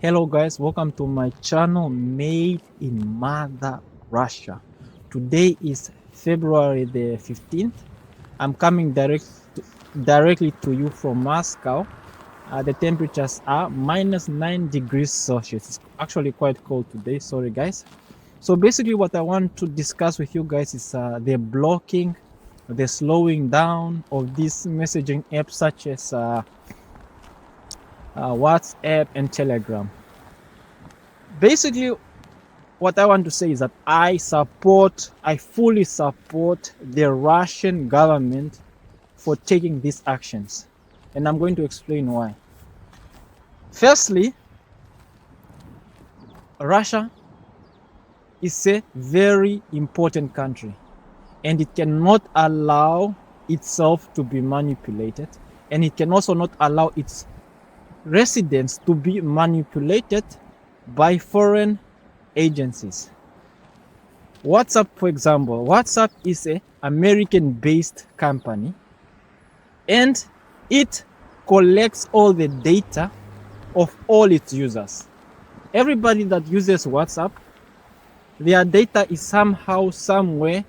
Hello guys, welcome to my channel Made in Mother Russia. Today is February the 15th. I'm coming directly to you from Moscow. The temperatures are -9 degrees Celsius. It's actually quite cold today, sorry guys. So basically what I want to discuss with you guys is the blocking, the slowing down of these messaging apps such as WhatsApp and Telegram. Basically what I want to say is that I fully support the Russian government for taking these actions, and I'm going to explain why. Firstly, Russia is a very important country and it cannot allow itself to be manipulated, and it can also not allow its residents to be manipulated by foreign agencies. WhatsApp, for example, WhatsApp is an American-based company and it collects all the data of all its users. Everybody that uses WhatsApp, their data is somehow, somewhere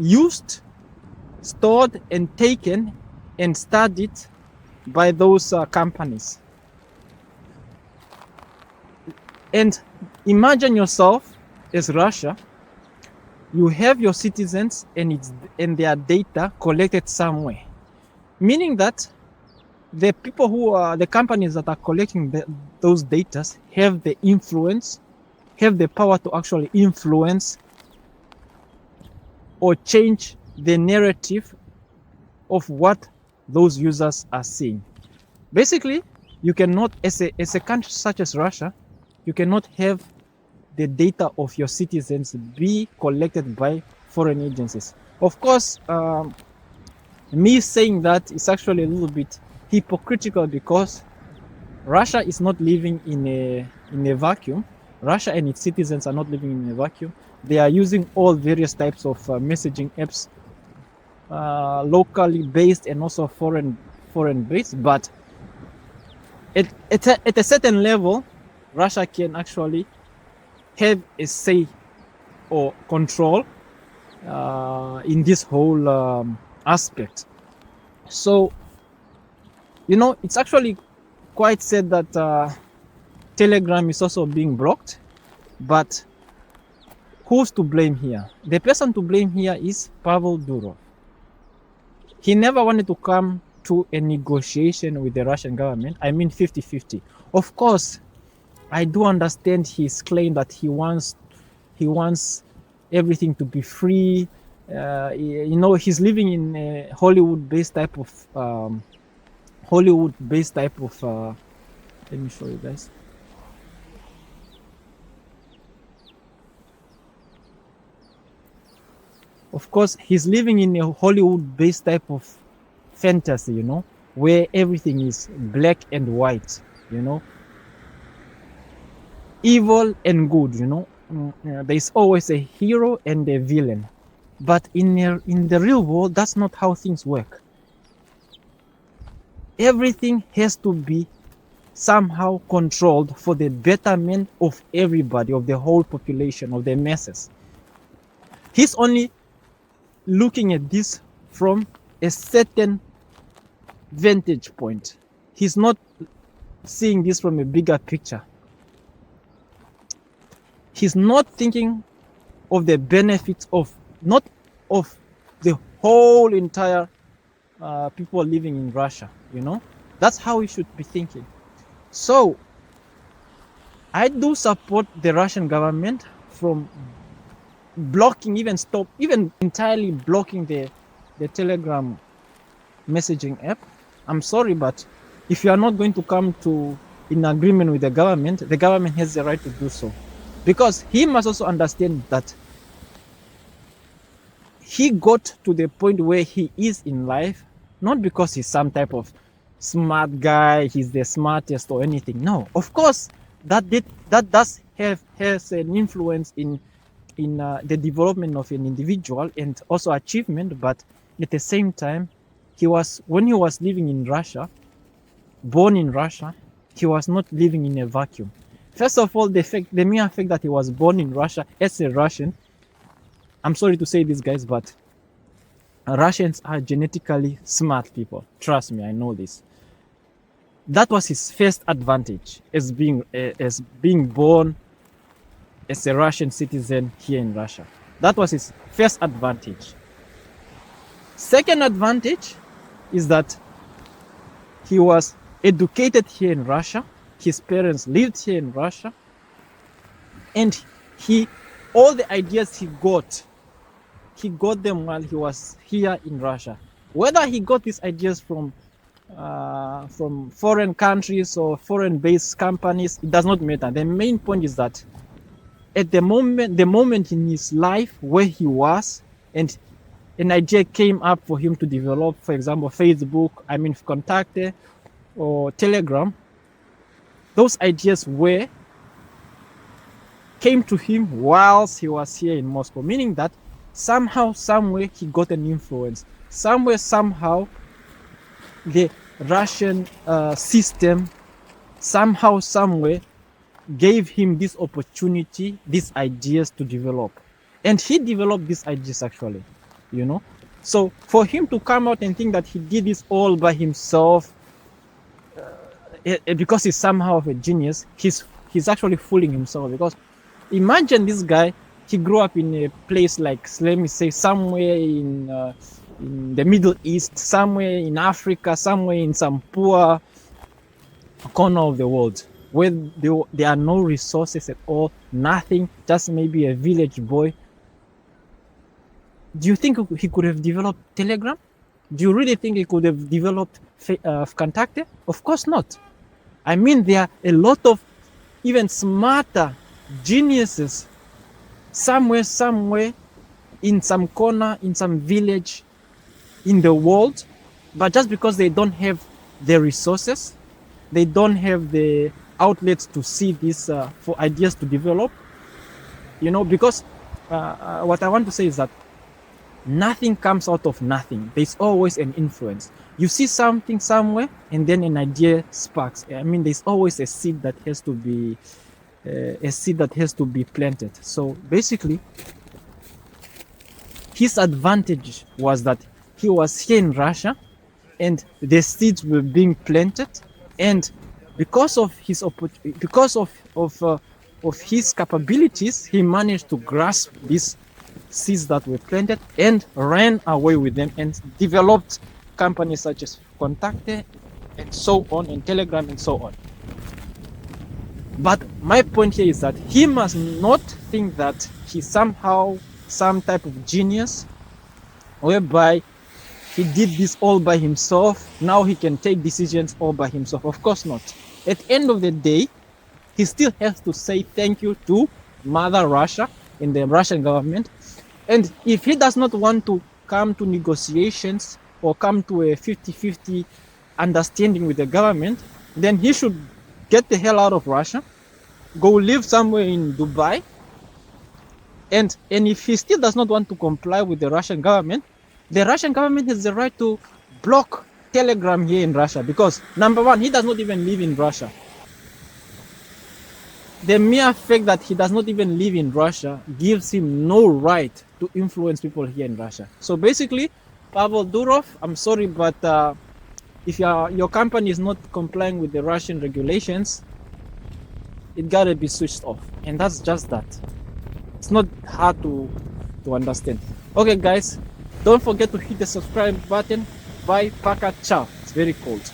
used, stored, and taken and studied by those companies. And imagine yourself as Russia, you have your citizens and their data collected somewhere, meaning that the people who are the companies that are collecting those data have the influence, have the power to actually influence or change the narrative of what those users are seeing. Basically, you cannot, as a country such as Russia, you cannot have the data of your citizens be collected by foreign agencies. Of course, me saying that is actually a little bit hypocritical because Russia is not living in a vacuum. Russia and its citizens are not living in a vacuum. They are using all various types of messaging apps, locally based and also foreign based. But at a certain level, Russia can actually have a say or control in this whole aspect. So, you know, it's actually quite sad that Telegram is also being blocked, but who's to blame here? The person to blame here is Pavel Durov. He never wanted to come to a negotiation with the Russian government. I mean 50-50. Of course, I do understand his claim that he wants everything to be free. You know, he's living in a Hollywood-based type of let me show you guys. Of course, he's living in a Hollywood-based type of fantasy, you know, where everything is black and white, you know, evil and good, you know. There's always a hero and a villain. But in the real world, that's not how things work. Everything has to be somehow controlled for the betterment of everybody, of the whole population, of the masses. He's only looking at this from a certain vantage point. He's not seeing this from a bigger picture. He's not thinking of the benefits of, not of the whole entire people living in Russia, you know. That's how we should be thinking. So I do support the Russian government from blocking, even entirely blocking the Telegram messaging app. I'm sorry, but if you are not going to come to in agreement with the government has the right to do so. Because he must also understand that he got to the point where he is in life, not because he's some type of smart guy, he's the smartest or anything. No, of course, that does has an influence in the development of an individual and also achievement. But at the same time, when he was living in Russia, born in Russia, he was not living in a vacuum. First of all, the mere fact that he was born in Russia as a Russian, I'm sorry to say this, guys, but Russians are genetically smart people. Trust me, I know this. That was his first advantage as being born as a Russian citizen here in Russia. That was his first advantage. Second advantage is that he was educated here in Russia. His parents lived here in Russia, and all the ideas he got them while he was here in Russia. Whether he got these ideas from foreign countries or foreign-based companies, it does not matter. The main point is that at the moment in his life where he was, and an idea came up for him to develop, for example, Facebook, Contacte or Telegram, those ideas came to him whilst he was here in Moscow, meaning that somehow, somewhere he got an influence. Somewhere, somehow, the Russian system, somehow, somewhere, gave him this opportunity, these ideas to develop. And he developed these ideas actually, So for him to come out and think that he did this all by himself, because he's somehow a genius, he's actually fooling himself. Because imagine this guy, he grew up in a place like, let me say, somewhere in the Middle East, somewhere in Africa, somewhere in some poor corner of the world, where there are no resources at all, nothing, just maybe a village boy. Do you think he could have developed Telegram? Do you really think he could have developed Contacte? Of course not. There are a lot of even smarter geniuses somewhere in some corner, in some village in the world, but just because they don't have the resources, they don't have the outlets to see this for ideas to develop, because what I want to say is that nothing comes out of nothing. There's always an influence. You see something somewhere and then an idea sparks. There's always a seed that has to be planted. So basically, his advantage was that he was here in Russia and the seeds were being planted, and because of his capabilities, he managed to grasp these seeds that were planted and ran away with them and developed companies such as Contacte and so on, and Telegram and so on. But my point here is that he must not think that he's somehow some type of genius whereby he did this all by himself. Now he can take decisions all by himself. Of course not. At the end of the day, he still has to say thank you to Mother Russia and the Russian government. And if he does not want to come to negotiations or come to a 50-50 understanding with the government, then he should get the hell out of Russia, go live somewhere in Dubai. And if he still does not want to comply with the Russian government has the right to block Telegram here in Russia, because number one, he does not even live in Russia. The mere fact that he does not even live in Russia gives him no right to influence people here in Russia. So basically, Pavel Durov, I'm sorry, but if your company is not complying with the Russian regulations, it gotta be switched off. And that's just that. It's not hard to understand. Okay, guys, don't forget to hit the subscribe button. Bye, paka, ciao. It's very cold.